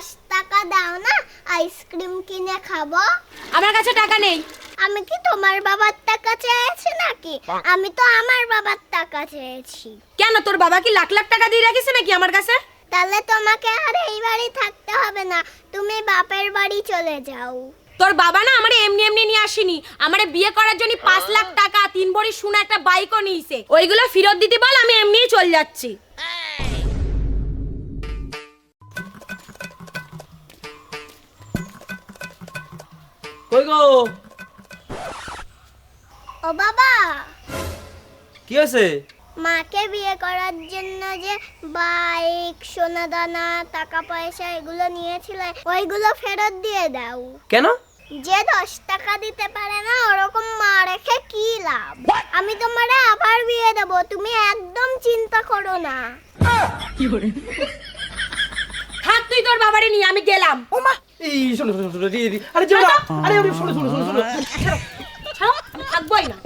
10 টাকা দাও না, আইসক্রিম কিনে খাবো। আমার কাছে টাকা নেই। আমি কি তোমার বাবার টাকা চেয়েছি নাকি? আমি তো আমার বাবার টাকা চেয়েছি। কেন, তোর বাবা কি লাখ লাখ টাকা দিয়ে রাখিস নাকি আমার কাছে? তাহলে তোমাকে আর এই বাড়ি থাকতে হবে না, তুমি বাপের বাড়ি চলে যাও। তোর বাবা না আমারে এমনি এমনি নিয়ে আসেনি, আমারে বিয়ে করার জন্য 5 লাখ টাকা 3 ভরি সোনা একটা বাইকও নিয়েছে। ওইগুলো ফেরত দিতে বল, আমি এমনিই চলে যাচ্ছি। কই গো? ও বাবা, কি হয়েছে? মাকে বিয়ে করার জন্য যে বাইক, সোনা দানা, টাকা পয়সা এগুলো নিয়েছিলে, ওইগুলো ফেরত দিয়ে দাও। কেন? যে 10 টাকা দিতে পারে না ওরকম মা রেখে কি লাভ? আমি তোমারে আবার বিয়ে দেব, তুমি একদম চিন্তা করো না। থাক তুই তোর বাবারে নিয়ে, আমি গেলাম। ওমা, এই শোনো শোনো শোনো, আরে যাও না, আরে শোনো শোনো শোনো শোনো। ছাড়ো, আমি থাকবোই না।